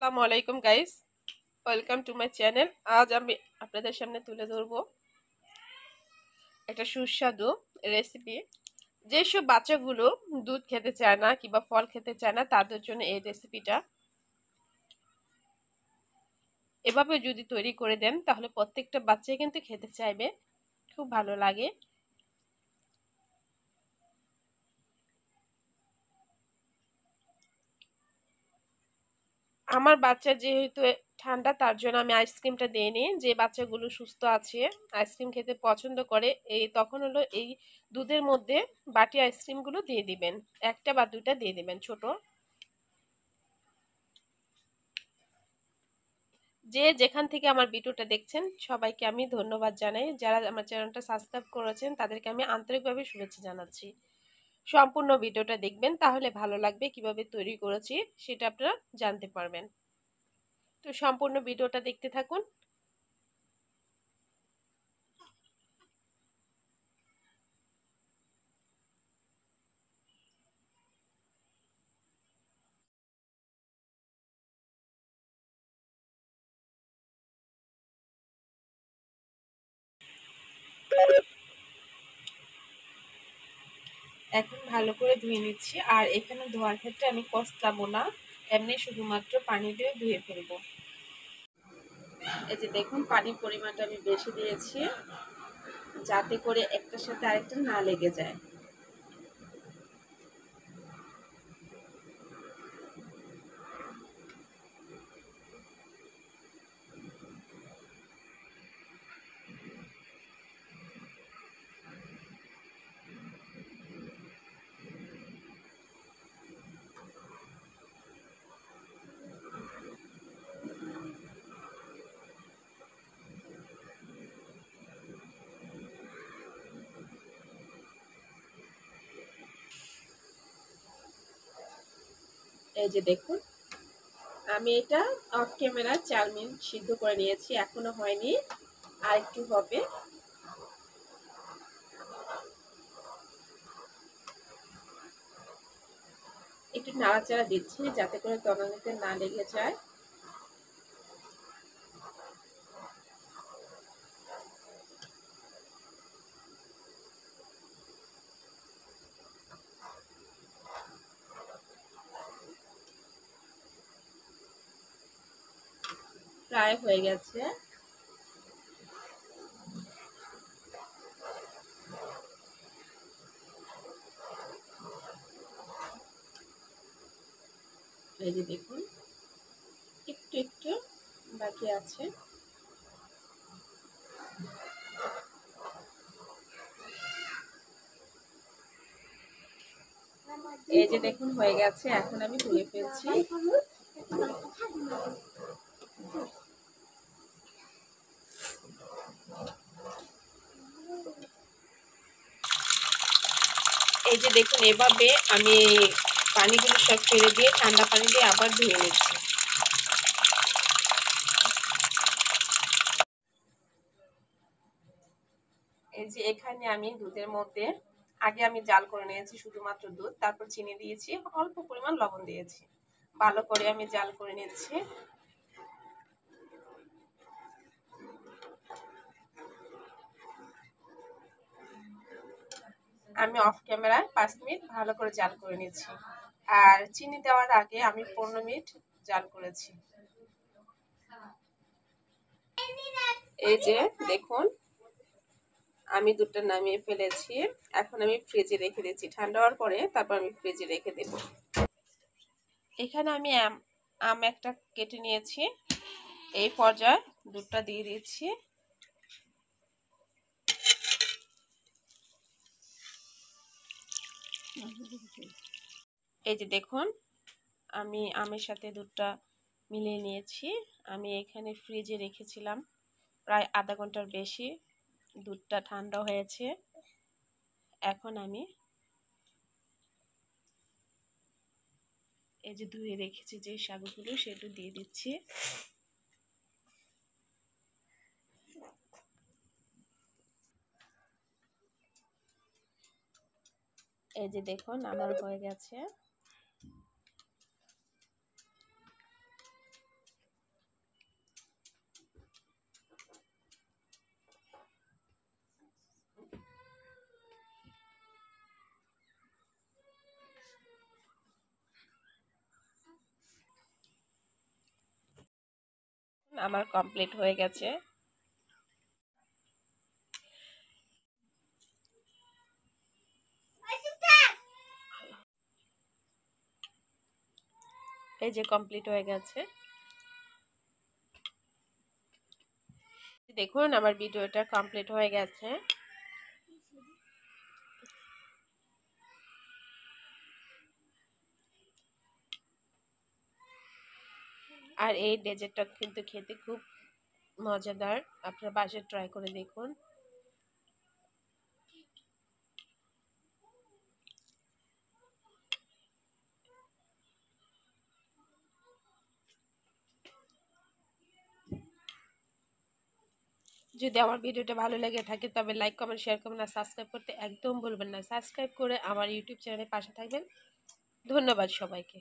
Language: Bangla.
আসসালামু আলাইকুম guys, welcome to my channel. আজ আমি আপনাদের সামনে তুলে ধরবো একটা সুস্বাদু রেসিপি। যেসব বাচ্চাগুলো দুধ খেতে চায় না কিংবা ফল খেতে চায় না তাদের জন্য এই রেসিপিটা। এভাবে যদি তৈরি করে দেন তাহলে প্রত্যেকটা বাচ্চাই কিন্তু খেতে চাইবে, খুব ভালো লাগে। আমার বাচ্চা যেহেতু ঠান্ডা তার জন্য আমি আইসক্রিমটা দিইনি। যে বাচ্চাগুলো সুস্থ আছে, আইসক্রিম খেতে পছন্দ করে, তখন হলো এই দুধের মধ্যে বাটি আইসক্রিমগুলো দিয়ে দিবেন। একটা বা দুটা দিয়ে দিবেন ছোট। যে যেখান থেকে আমার ভিডিওটা দেখছেন সবাইকে আমি ধন্যবাদ জানাই। যারা আমার চ্যানেলটা সাবস্ক্রাইব করেছেন তাদেরকে আমি আন্তরিকভাবে শুভেচ্ছা জানাচ্ছি। সম্পূর্ণ ভিডিওটা দেখবেন, তাহলে ভালো লাগবে। কিভাবে তৈরি করেছি সেটা আপনারা জানতে পারবেন। তো সম্পূর্ণ ভিডিওটা দেখতে থাকুন। এখন ভালো করে ধুয়ে নিচ্ছি। আর এখানে ধোয়ার ক্ষেত্রে আমি কষলাবো না, এমনি শুধুমাত্র পানি দিয়ে ধুয়ে ফেলবো। এই যে দেখুন, পানির পরিমাণটা আমি বেশি দিয়েছি যাতে করে একটার সাথে আরেকটা না লেগে যায়। এই যে দেখুন, আমি এটা অফ ক্যামেরা 4 মিনিট সিদ্ধ করে নিয়েছি, এখনো হয়নি, আর একটু হবে। একটু নাড়াচাড়া দিচ্ছি যাতে করে তলানিতে না লেগে যায়। প্রায় হয়ে গেছে। এই যে দেখুন, একটু একটু বাকি আছে। এই যে দেখুন হয়ে গেছে, এখন আমি ধুয়ে ফেলছি। এই যে দেখুন, এভাবে আমি পানিগুলো সব ফেলে দিয়ে ঠান্ডা পানি দিয়ে আবার ধুয়ে নিচ্ছি। এই যে এখানে আমি দুধের মধ্যে আগে আমি জাল করে নিয়েছি শুধুমাত্র দুধ, তারপর চিনি দিয়েছি, অল্প পরিমাণ লবণ দিয়েছি, ভালো করে আমি জাল করে নিচ্ছি। আমি অফ ক্যামেরায় 5 মিনিট ভালো করে জাল করে নিচ্ছি। আর চিনি দেওয়ার আগে আমি 15 মিনিট জাল করেছি। এই যে দেখুন, আমি দুধটা নামিয়ে ফেলেছি। এখন আমি ফ্রিজে রেখে দিচ্ছি, ঠান্ডা হওয়ার পরে তারপর আমি ফ্রিজে রেখে দেব। এখানে আমি আম একটা কেটে নিয়েছি। এই পর্যায়ে দুধটা দিয়ে দিচ্ছি। এই যে দেখুন, আমি আমের সাথে দুধটা মিলিয়ে নিয়েছি। আমি এখানে ফ্রিজে রেখেছিলাম প্রায় আধা ঘন্টার বেশি। দুধটা ঠান্ডা হয়েছে। এখন আমি এই যে ধুয়ে রেখেছি যে সাগুগুলো সেটা দিয়ে দিচ্ছি। এই যে দেখুন, আমার হয়ে গেছে। আমার কমপ্লিট হয়ে গেছে। এই যে কমপ্লিট হয়ে গেছে। দেখুন আমার ভিডিওটা কমপ্লিট হয়ে গেছে। আর এই ডেজার্টটা কিন্তু খেতে খুব মজাদার, আপনারা বাসায় ট্রাই করে দেখুন। যদি আমার ভিডিওটা ভালো লেগে থাকে তবে লাইক কমেন্ট শেয়ার করবেন আর সাবস্ক্রাইব করতে একদম ভুলবেন না। সাবস্ক্রাইব করে আমার ইউটিউব চ্যানেলের পাশে থাকবেন। ধন্যবাদ সবাইকে।